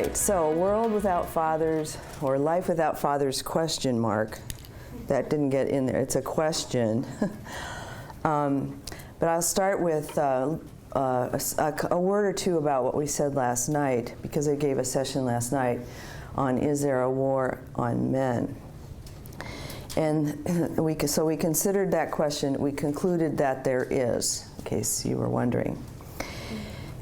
right, so world without fathers, or life without fathers, question mark. That didn't get in there. It's a question. But I'll start with a word or two about what we said last night, because I gave a session last night on is there a war on men? And so we considered that question. We concluded that there is, in case you were wondering.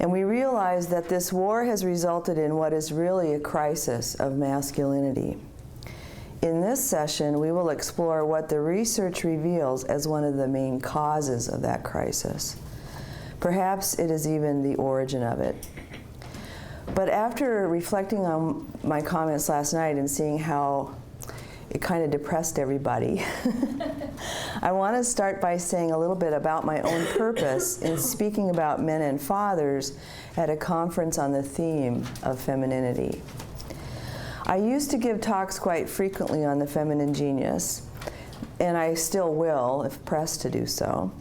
And we realized that this war has resulted in what is really a crisis of masculinity. In this session, we will explore what the research reveals as one of the main causes of that crisis. Perhaps it is even the origin of it. But after reflecting on my comments last night and seeing how it kind of depressed everybody, I want to start by saying a little bit about my own purpose in speaking about men and fathers at a conference on the theme of femininity. I used to give talks quite frequently on the feminine genius, and I still will if pressed to do so.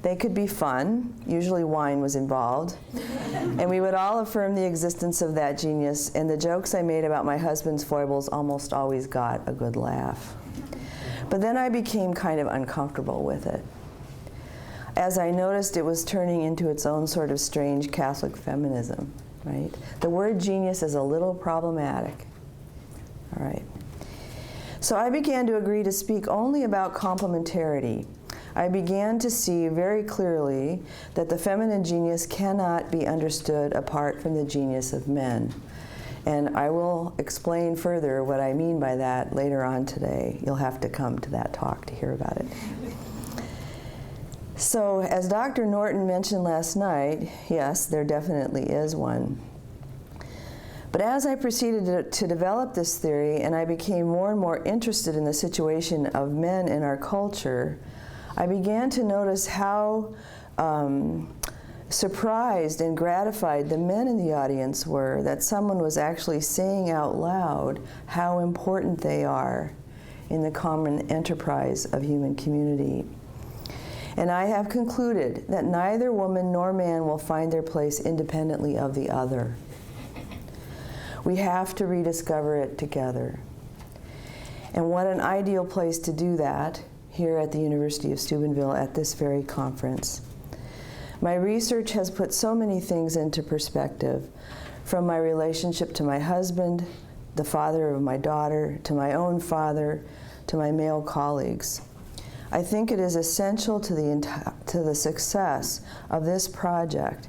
They could be fun, usually wine was involved, and we would all affirm the existence of that genius, and the jokes I made about my husband's foibles almost always got a good laugh. But then I became kind of uncomfortable with it, as I noticed it was turning into its own sort of strange Catholic feminism, right? The word genius is a little problematic. All right. So I began to agree to speak only about complementarity. I began to see very clearly that the feminine genius cannot be understood apart from the genius of men. And I will explain further what I mean by that later on today. You'll have to come to that talk to hear about it. So, as Dr. Norton mentioned last night, yes, there definitely is one. But as I proceeded to develop this theory and I became more and more interested in the situation of men in our culture, I began to notice how surprised and gratified the men in the audience were that someone was actually saying out loud how important they are in the common enterprise of human community. And I have concluded that neither woman nor man will find their place independently of the other. We have to rediscover it together. And what an ideal place to do that here at the University of Steubenville at this very conference. My research has put so many things into perspective, from my relationship to my husband, the father of my daughter, to my own father, to my male colleagues. I think it is essential to the success of this project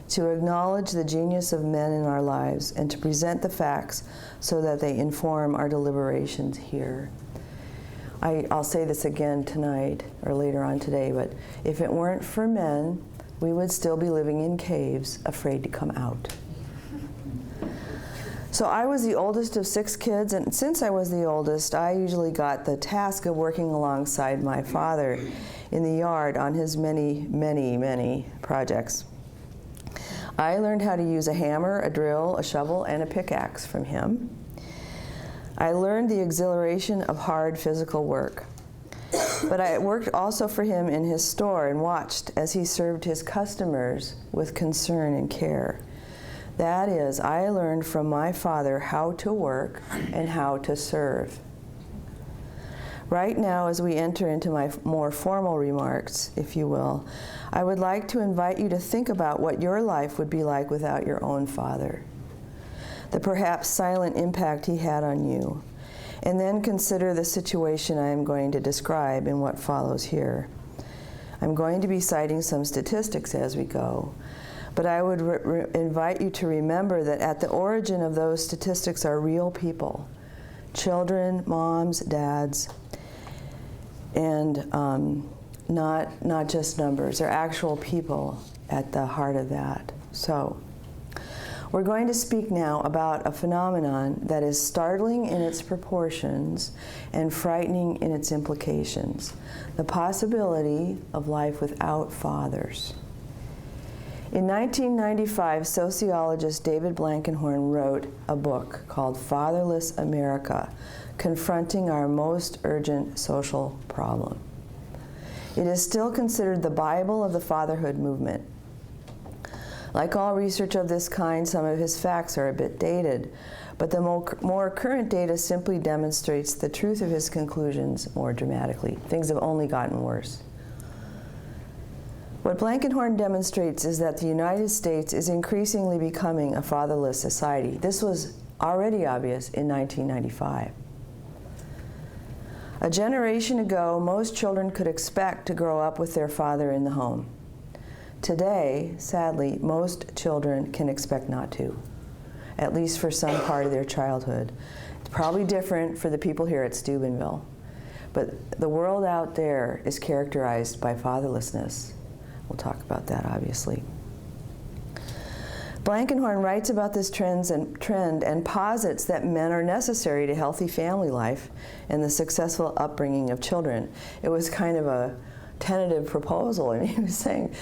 to acknowledge the genius of men in our lives and to present the facts so that they inform our deliberations here. I'll say this again tonight or later on today, but if it weren't for men, we would still be living in caves, afraid to come out. So I was the oldest of 6 kids, and since I was the oldest, I usually got the task of working alongside my father in the yard on his many, many, many projects. I learned how to use a hammer, a drill, a shovel, and a pickaxe from him. I learned the exhilaration of hard physical work. But I worked also for him in his store and watched as he served his customers with concern and care. That is, I learned from my father how to work and how to serve. Right now, as we enter into my more formal remarks, if you will, I would like to invite you to think about what your life would be like without your own father, the perhaps silent impact he had on you, and then consider the situation I am going to describe in what follows here. I'm going to be citing some statistics as we go, but I would invite you to remember that at the origin of those statistics are real people, children, moms, dads, and not just numbers. They're actual people at the heart of that. So, we're going to speak now about a phenomenon that is startling in its proportions and frightening in its implications: the possibility of life without fathers. In 1995, sociologist David Blankenhorn wrote a book called Fatherless America: Confronting Our Most Urgent Social Problem. It is still considered the Bible of the fatherhood movement. Like all research of this kind, some of his facts are a bit dated, but the more current data simply demonstrates the truth of his conclusions more dramatically. Things have only gotten worse. What Blankenhorn demonstrates is that the United States is increasingly becoming a fatherless society. This was already obvious in 1995. A generation ago, most children could expect to grow up with their father in the home. Today, sadly, most children can expect not to, at least for some part of their childhood. It's probably different for the people here at Steubenville, but the world out there is characterized by fatherlessness. We'll talk about that, obviously. Blankenhorn writes about this trend and posits that men are necessary to healthy family life and the successful upbringing of children. It was kind of a tentative proposal, and he was saying,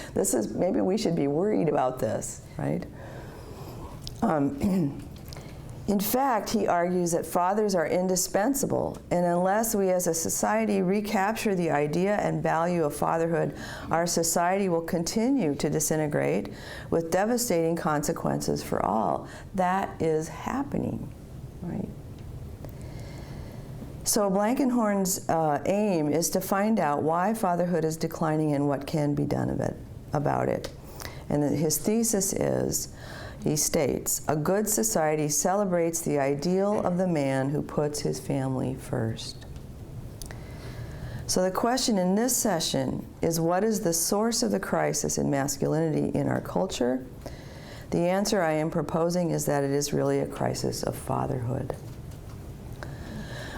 maybe we should be worried about this, right? In fact, he argues that fathers are indispensable, and unless we as a society recapture the idea and value of fatherhood, our society will continue to disintegrate with devastating consequences for all. That is happening, right? So Blankenhorn's aim is to find out why fatherhood is declining and what can be done about it. And his thesis is, he states, a good society celebrates the ideal of the man who puts his family first. So the question in this session is, what is the source of the crisis in masculinity in our culture? The answer I am proposing is that it is really a crisis of fatherhood.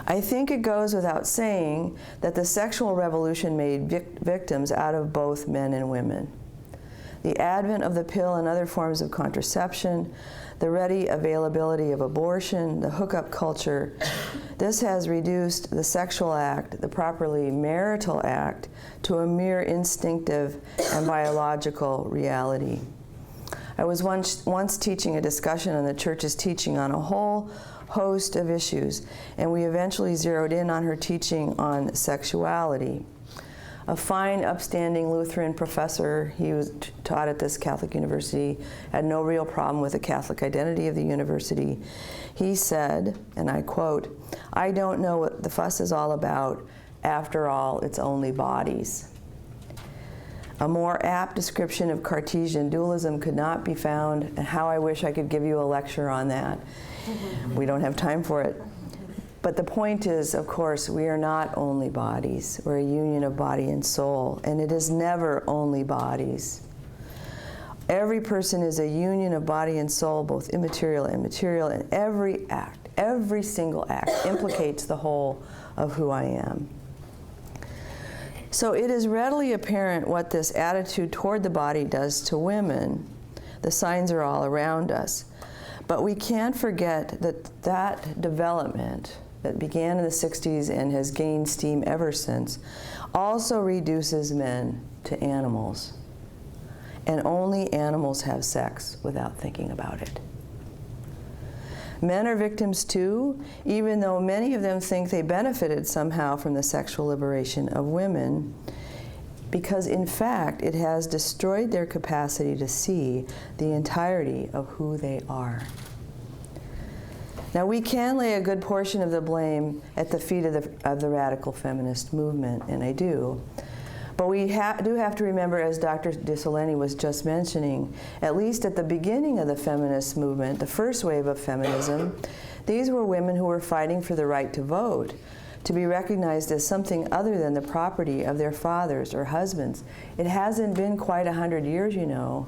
I think it goes without saying that the sexual revolution made victims out of both men and women. The advent of the pill and other forms of contraception, the ready availability of abortion, the hookup culture, this has reduced the sexual act, the properly marital act, to a mere instinctive and biological reality. I was once teaching a discussion on the Church's teaching on a whole host of issues, and we eventually zeroed in on her teaching on sexuality. A fine, upstanding Lutheran professor, he was taught at this Catholic university, had no real problem with the Catholic identity of the university. He said, and I quote, "I don't know what the fuss is all about. After all, it's only bodies." A more apt description of Cartesian dualism could not be found, and how I wish I could give you a lecture on that. We don't have time for it. But the point is, of course, we are not only bodies. We're a union of body and soul, and it is never only bodies. Every person is a union of body and soul, both immaterial and material, and every act, every single act, implicates the whole of who I am. So it is readily apparent what this attitude toward the body does to women. The signs are all around us. But we can't forget that development that began in the 60s and has gained steam ever since also reduces men to animals. And only animals have sex without thinking about it. Men are victims too, even though many of them think they benefited somehow from the sexual liberation of women, because in fact it has destroyed their capacity to see the entirety of who they are. Now, we can lay a good portion of the blame at the feet of the radical feminist movement, and I do. But we do have to remember, as Dr. DeSoleni was just mentioning, at least at the beginning of the feminist movement, the first wave of feminism, these were women who were fighting for the right to vote, to be recognized as something other than the property of their fathers or husbands. It hasn't been quite 100 years, you know,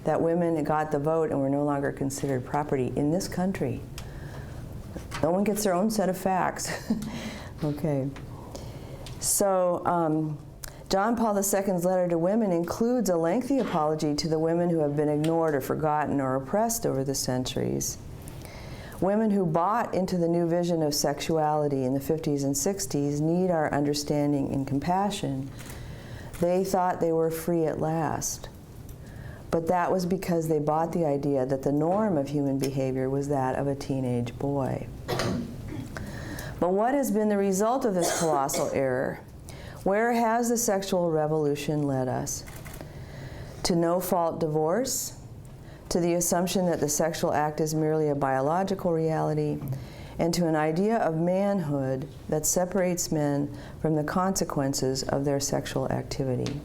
that women got the vote and were no longer considered property in this country. No one gets their own set of facts. Okay. So John Paul II's letter to women includes a lengthy apology to the women who have been ignored or forgotten or oppressed over the centuries. Women who bought into the new vision of sexuality in the 50s and 60s need our understanding and compassion. They thought they were free at last. But that was because they bought the idea that the norm of human behavior was that of a teenage boy. But what has been the result of this colossal error? Where has the sexual revolution led us? To no-fault divorce? to the assumption that the sexual act is merely a biological reality, and to an idea of manhood that separates men from the consequences of their sexual activity.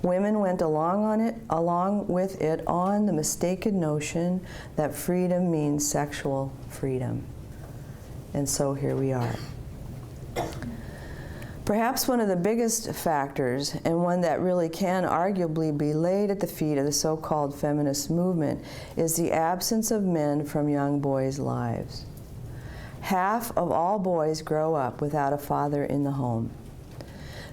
Women went along with it on the mistaken notion that freedom means sexual freedom. And so here we are. Perhaps one of the biggest factors, and one that really can arguably be laid at the feet of the so-called feminist movement, is the absence of men from young boys' lives. Half of all boys grow up without a father in the home.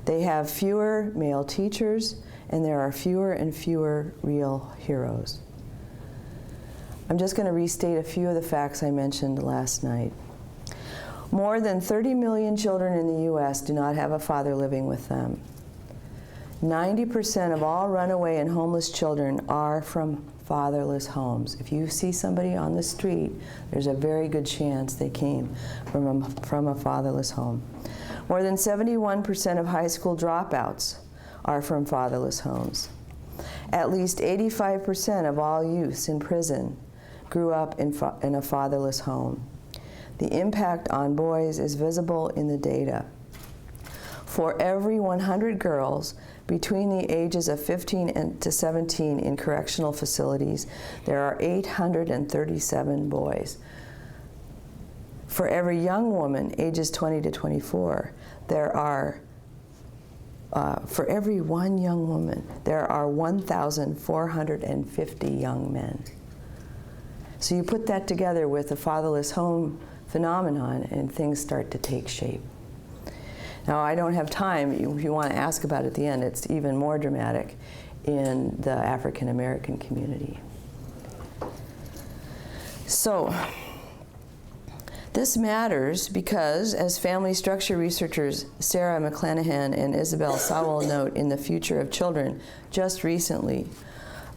They have fewer male teachers, and there are fewer and fewer real heroes. I'm just going to restate a few of the facts I mentioned last night. More than 30 million children in the U.S. do not have a father living with them. 90% of all runaway and homeless children are from fatherless homes. If you see somebody on the street, there's a very good chance they came from a fatherless home. More than 71% of high school dropouts are from fatherless homes. At least 85% of all youths in prison grew up in a fatherless home. The impact on boys is visible in the data. For every 100 girls between the ages of 15 to 17 in correctional facilities, there are 837 boys. For every young woman ages 20 to 24, for every one young woman, there are 1,450 young men. So you put that together with the fatherless home phenomenon, and things start to take shape. Now, I don't have time. If you want to ask about it at the end, it's even more dramatic in the African American community. So, this matters because, as family structure researchers Sarah McClanahan and Isabel Sowell note in The Future of Children just recently,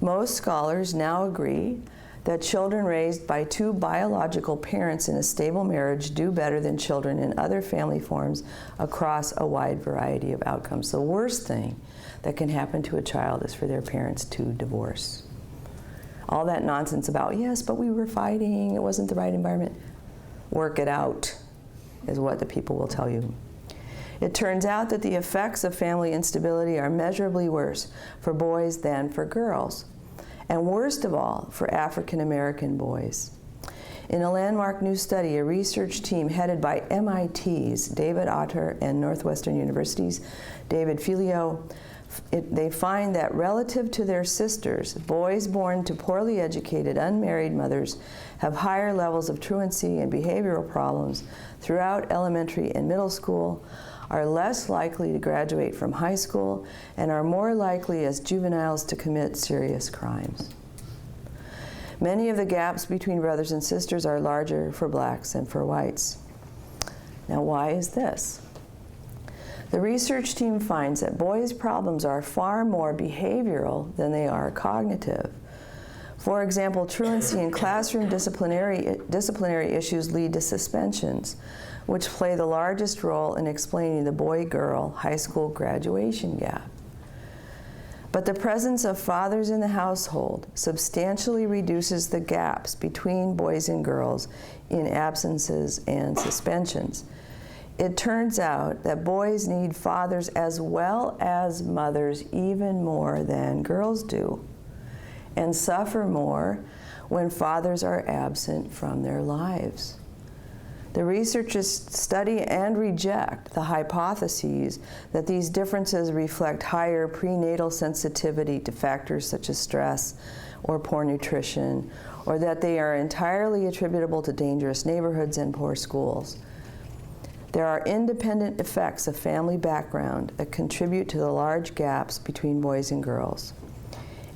most scholars now agree that children raised by two biological parents in a stable marriage do better than children in other family forms across a wide variety of outcomes. The worst thing that can happen to a child is for their parents to divorce. All that nonsense about, yes, but we were fighting, it wasn't the right environment. Work it out, is what the people will tell you. It turns out that the effects of family instability are measurably worse for boys than for girls, and worst of all, for African American boys. In a landmark new study, a research team headed by MIT's David Otter and Northwestern University's David Filio, they find that relative to their sisters, boys born to poorly educated, unmarried mothers have higher levels of truancy and behavioral problems throughout elementary and middle school, are less likely to graduate from high school, and are more likely as juveniles to commit serious crimes. Many of the gaps between brothers and sisters are larger for blacks than for whites. Now, why is this? The research team finds that boys' problems are far more behavioral than they are cognitive. For example, truancy and classroom disciplinary issues lead to suspensions, which play the largest role in explaining the boy-girl high school graduation gap. But the presence of fathers in the household substantially reduces the gaps between boys and girls in absences and suspensions. It turns out that boys need fathers as well as mothers even more than girls do, and suffer more when fathers are absent from their lives. The researchers study and reject the hypotheses that these differences reflect higher prenatal sensitivity to factors such as stress or poor nutrition, or that they are entirely attributable to dangerous neighborhoods and poor schools. There are independent effects of family background that contribute to the large gaps between boys and girls.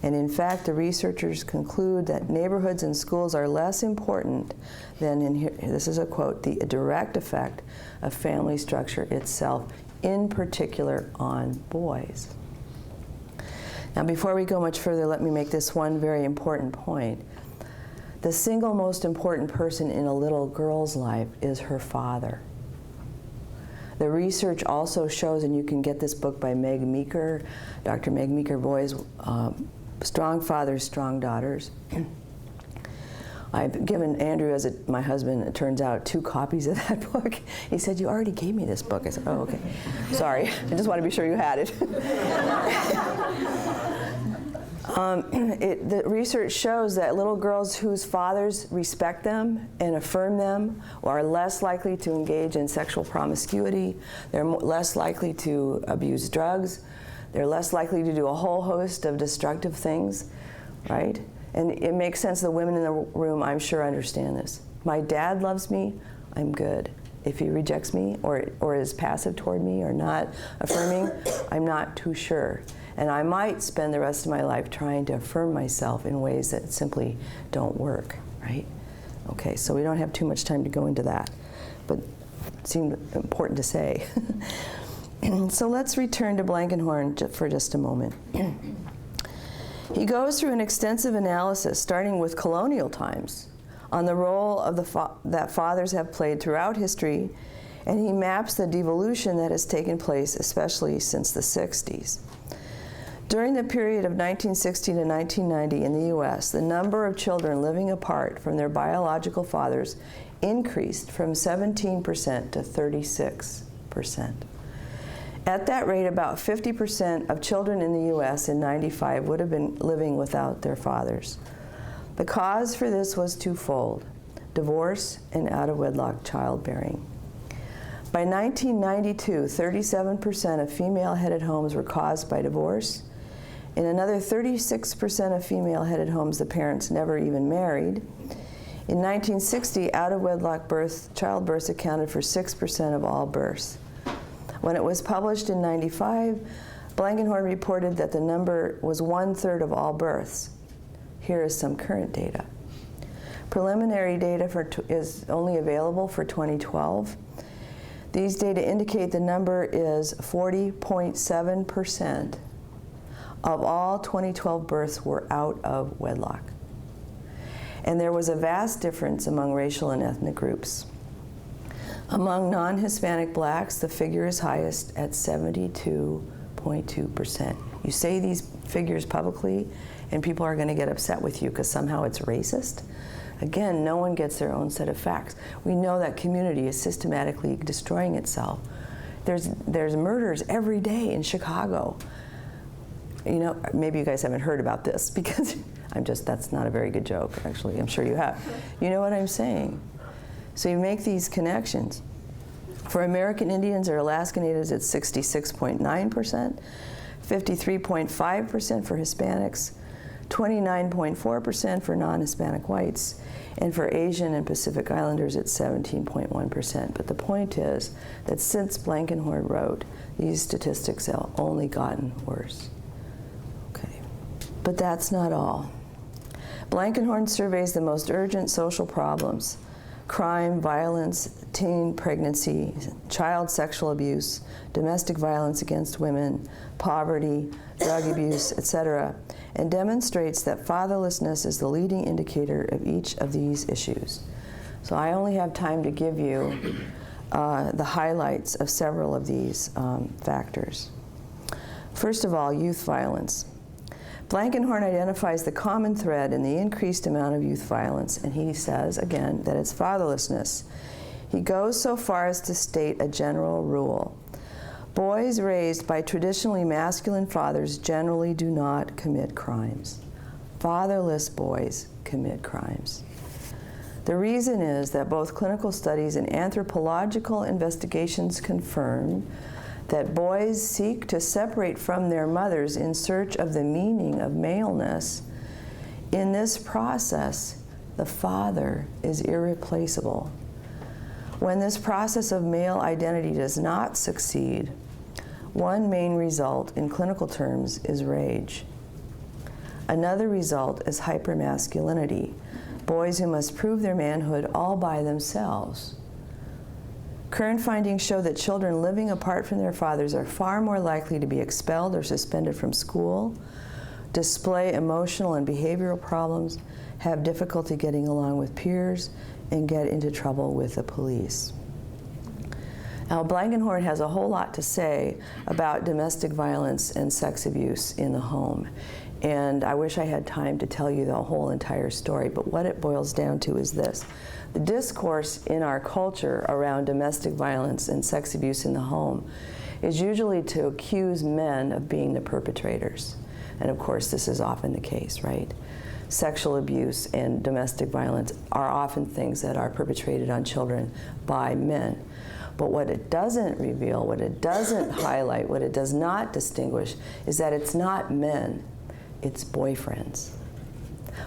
And in fact, the researchers conclude that neighborhoods and schools are less important than, this is a quote, the direct effect of family structure itself, in particular on boys. Now, before we go much further, let me make this one very important point. The single most important person in a little girl's life is her father. The research also shows, and you can get this book by Meg Meeker, Dr. Meg Meeker Boys, Strong Fathers, Strong Daughters. I've given Andrew, my husband, it turns out, 2 copies of that book. He said, "You already gave me this book." I said, "Oh, okay. Sorry. I just want to be sure you had it." The research shows that little girls whose fathers respect them and affirm them are less likely to engage in sexual promiscuity. They're less likely to abuse drugs. They're less likely to do a whole host of destructive things, right? And it makes sense. The women in the room, I'm sure, understand this. My dad loves me, I'm good. If he rejects me or is passive toward me or not affirming, I'm not too sure. And I might spend the rest of my life trying to affirm myself in ways that simply don't work, right? Okay, so we don't have too much time to go into that, but it seemed important to say. So let's return to Blankenhorn for just a moment. He goes through an extensive analysis, starting with colonial times, on the role of that fathers have played throughout history, and he maps the devolution that has taken place, especially since the 60s. During the period of 1960 to 1990 in the U.S., the number of children living apart from their biological fathers increased from 17% to 36%. At that rate, about 50% of children in the U.S. in 95 would have been living without their fathers. The cause for this was twofold: divorce and out-of-wedlock childbearing. By 1992, 37% of female-headed homes were caused by divorce. In another 36% of female-headed homes, the parents never even married. In 1960, out-of-wedlock childbirths accounted for 6% of all births. When it was published in 95, Blankenhorn reported that the number was 1/3 of all births. Here is some current data. Preliminary data is only available for 2012. These data indicate the number is 40.7% of all 2012 births were out of wedlock. And there was a vast difference among racial and ethnic groups. Among non-Hispanic blacks, the figure is highest at 72.2%. You say these figures publicly, and people are going to get upset with you because somehow it's racist. Again, no one gets their own set of facts. We know that community is systematically destroying itself. There's murders every day in Chicago. You know, maybe you guys haven't heard about this because that's not a very good joke, actually. I'm sure you have. You know what I'm saying? So you make these connections. For American Indians or Alaskan Natives, it's 66.9%, 53.5% for Hispanics, 29.4% for non-Hispanic whites, and for Asian and Pacific Islanders, it's 17.1%. But the point is that since Blankenhorn wrote, these statistics have only gotten worse. Okay, but that's not all. Blankenhorn surveys the most urgent social problems: crime, violence, teen pregnancy, child sexual abuse, domestic violence against women, poverty, drug abuse, etc., and demonstrates that fatherlessness is the leading indicator of each of these issues. So I only have time to give you the highlights of several of these factors. First of all, youth violence. Blankenhorn identifies the common thread in the increased amount of youth violence, and he says, again, that it's fatherlessness. He goes so far as to state a general rule: boys raised by traditionally masculine fathers generally do not commit crimes. Fatherless boys commit crimes. The reason is that both clinical studies and anthropological investigations confirm that boys seek to separate from their mothers in search of the meaning of maleness. In this process, the father is irreplaceable. When this process of male identity does not succeed, one main result in clinical terms is rage. Another result is hypermasculinity, boys who must prove their manhood all by themselves. Current findings show that children living apart from their fathers are far more likely to be expelled or suspended from school, display emotional and behavioral problems, have difficulty getting along with peers, and get into trouble with the police. Now, Blankenhorn has a whole lot to say about domestic violence and sex abuse in the home. And I wish I had time to tell you the whole entire story, but what it boils down to is this. The discourse in our culture around domestic violence and sex abuse in the home is usually to accuse men of being the perpetrators. And of course, this is often the case, right? Sexual abuse and domestic violence are often things that are perpetrated on children by men. But what it doesn't reveal, what it doesn't highlight, what it does not distinguish is that it's not men, it's boyfriends.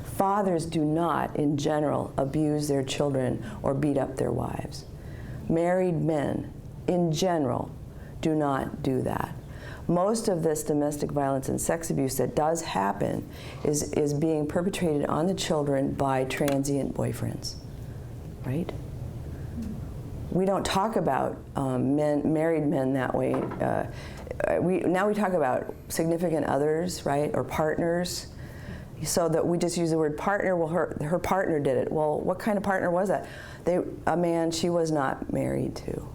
Fathers do not, in general, abuse their children or beat up their wives. Married men, in general, do not do that. Most of this domestic violence and sex abuse that does happen is being perpetrated on the children by transient boyfriends, right? We don't talk about married men that way. Now we talk about significant others, right, or partners, so that we just use the word partner. Well, her partner did it. Well, what kind of partner was that? A man she was not married to.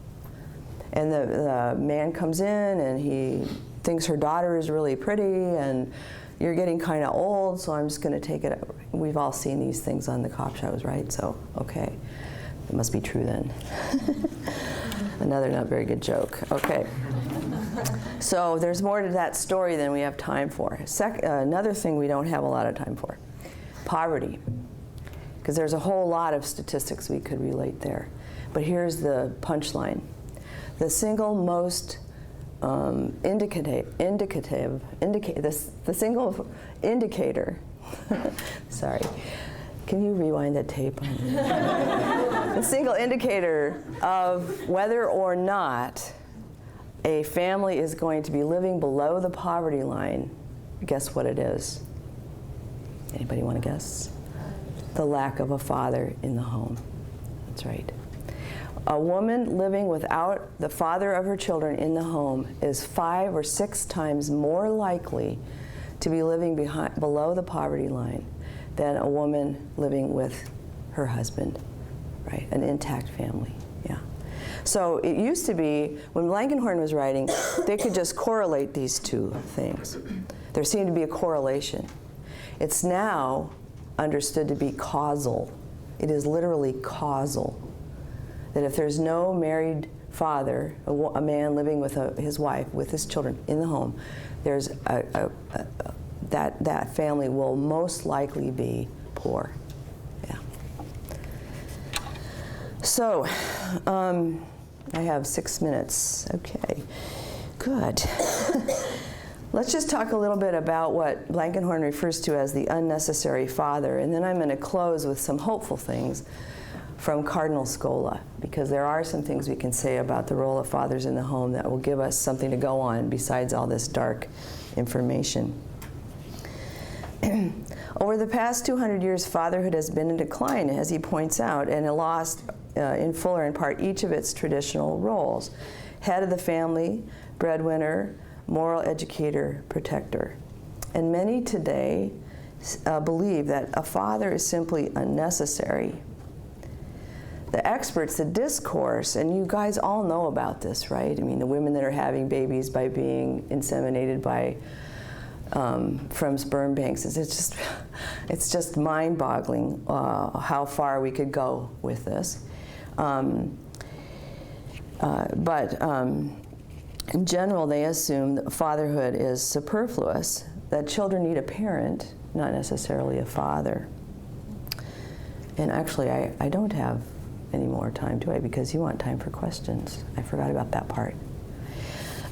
And the man comes in and he thinks her daughter is really pretty and you're getting kind of old, so I'm just going to take it. We've all seen these things on the cop shows, right? So, okay, it must be true then. Another not very good joke. Okay. So there's more to that story than we have time for. Another thing we don't have a lot of time for, poverty. Because there's a whole lot of statistics we could relate there. But here's the punchline. The single most the single indicator, sorry, can you rewind that tape? The single indicator of whether or not a family is going to be living below the poverty line, guess what it is? Anybody want to guess? The lack of a father in the home. That's right. A woman living without the father of her children in the home is 5 or 6 times more likely to be living below the poverty line than a woman living with her husband, right? An intact family, yeah. So it used to be, when Blankenhorn was writing, they could just correlate these two things. There seemed to be a correlation. It's now understood to be causal. It is literally causal. That if there's no married father, a man living with his wife, with his children in the home, there's that family will most likely be poor. Yeah. So, I have 6 minutes. Okay, good. Let's just talk a little bit about what Blankenhorn refers to as the unnecessary father, and then I'm going to close with some hopeful things from Cardinal Scola, because there are some things we can say about the role of fathers in the home that will give us something to go on besides all this dark information. Over the past 200 years, fatherhood has been in decline, as he points out, and it lost in full or in part each of its traditional roles: head of the family, breadwinner, moral educator, protector. And many today believe that a father is simply unnecessary. The experts, the discourse, and you guys all know about this, right? I mean, the women that are having babies by being inseminated by from sperm banks, it's just mind-boggling how far we could go with this. But in general, they assume that fatherhood is superfluous, that children need a parent, not necessarily a father. And actually, I don't have any more time, do I? Because you want time for questions. I forgot about that part.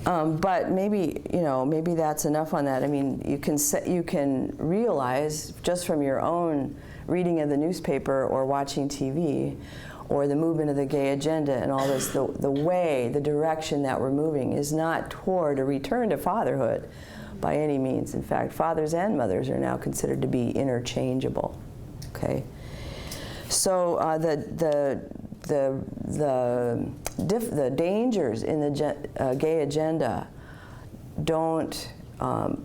But maybe, maybe that's enough on that. I mean, you can realize just from your own reading of the newspaper or watching TV or the movement of the gay agenda and all this, the direction that we're moving is not toward a return to fatherhood by any means. In fact, fathers and mothers are now considered to be interchangeable, okay? So the dangers in the gay agenda don't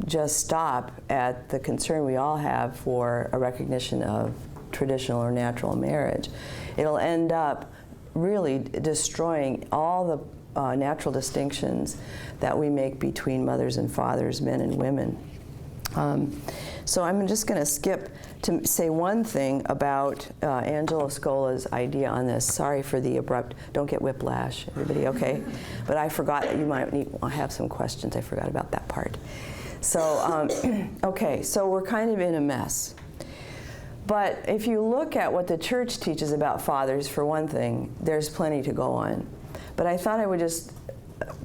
just stop at the concern we all have for a recognition of traditional or natural marriage. It'll end up really destroying all the natural distinctions that we make between mothers and fathers, men and women. So I'm just going to skip to say one thing about Angelo Scola's idea on this. Sorry for the abrupt, don't get whiplash, everybody, okay? But I forgot that you might have some questions. I forgot about that part. So, okay, so we're kind of in a mess. But if you look at what the church teaches about fathers, for one thing, there's plenty to go on. But I thought I would just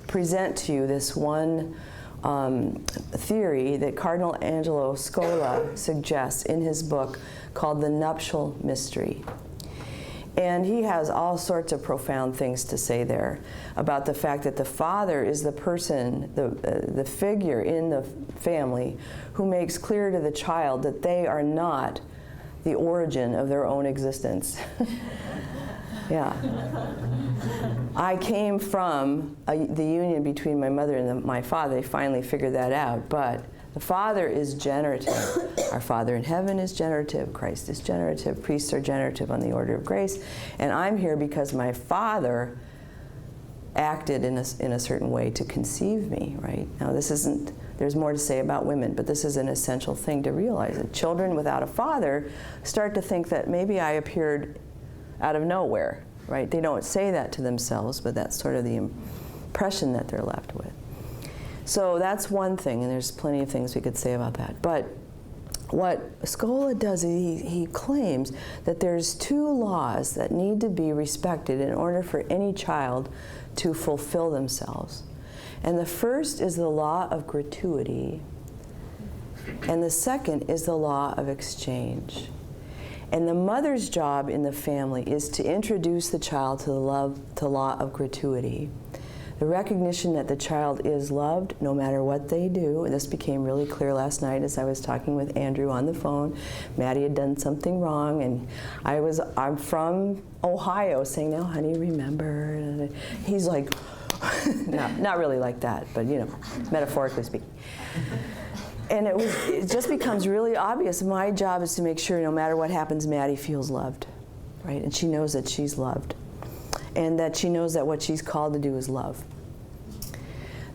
present to you this one theory that Cardinal Angelo Scola suggests in his book called The Nuptial Mystery. And he has all sorts of profound things to say there about the fact that the father is the person, the figure in the family who makes clear to the child that they are not the origin of their own existence. Yeah. I came from the union between my mother and my father. They finally figured that out. But the Father is generative. Our Father in heaven is generative. Christ is generative. Priests are generative on the order of grace. And I'm here because my father acted in a certain way to conceive me, right? Now, this isn't, there's more to say about women, but this is an essential thing to realize, that children without a father start to think that maybe I appeared out of nowhere, right? They don't say that to themselves, but that's sort of the impression that they're left with. So that's one thing, and there's plenty of things we could say about that. But what Scola does is he claims that there's two laws that need to be respected in order for any child to fulfill themselves. And the first is the law of gratuity, and the second is the law of exchange. And the mother's job in the family is to introduce the child to the law of gratuity. The recognition that the child is loved no matter what they do. And this became really clear last night as I was talking with Andrew on the phone. Maddie had done something wrong, and I'm from Ohio, saying, "No, honey, remember." And he's like, no, not really like that, but you know, metaphorically speaking. And it just becomes really obvious. My job is to make sure no matter what happens, Maddie feels loved, right? And she knows that she's loved. And that she knows that what she's called to do is love.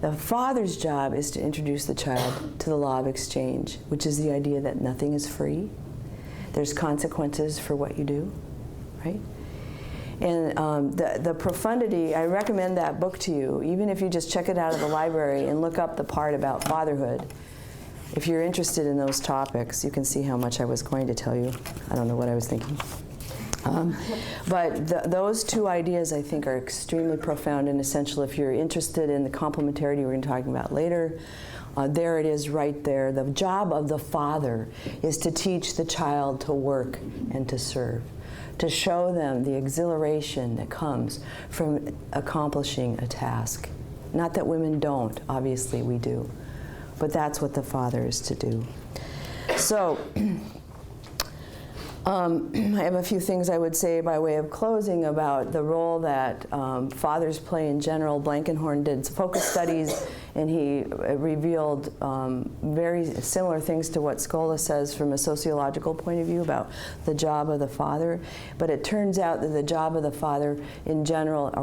The father's job is to introduce the child to the law of exchange, which is the idea that nothing is free. There's consequences for what you do, right? And the profundity, I recommend that book to you, even if you just check it out of the library and look up the part about fatherhood. If you're interested in those topics, you can see how much I was going to tell you. I don't know what I was thinking. But those two ideas, I think, are extremely profound and essential. If you're interested in the complementarity we're going to talk about later, there it is right there. The job of the father is to teach the child to work and to serve, to show them the exhilaration that comes from accomplishing a task. Not that women don't, obviously we do, but that's what the father is to do. So, I have a few things I would say by way of closing about the role that fathers play in general. Blankenhorn did focus studies, and he revealed very similar things to what Scola says from a sociological point of view about the job of the father. But it turns out that the job of the father in general,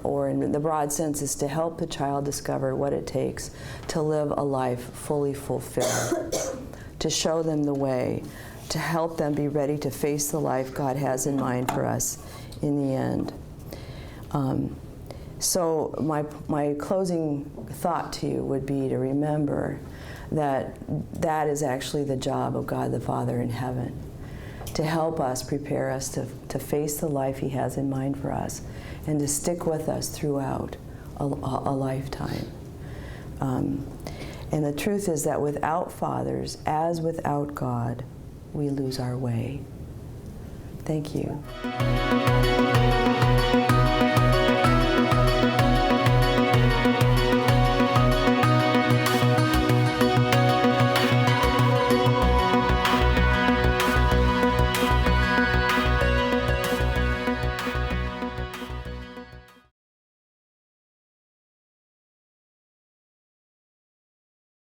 or in the broad sense, is to help the child discover what it takes to live a life fully fulfilled, to show them the way, to help them be ready to face the life God has in mind for us in the end. So my closing thought to you would be to remember that that is actually the job of God the Father in heaven, to help us, prepare us to face the life He has in mind for us, and to stick with us throughout a lifetime. And the truth is that without fathers, as without God, we lose our way. Thank you.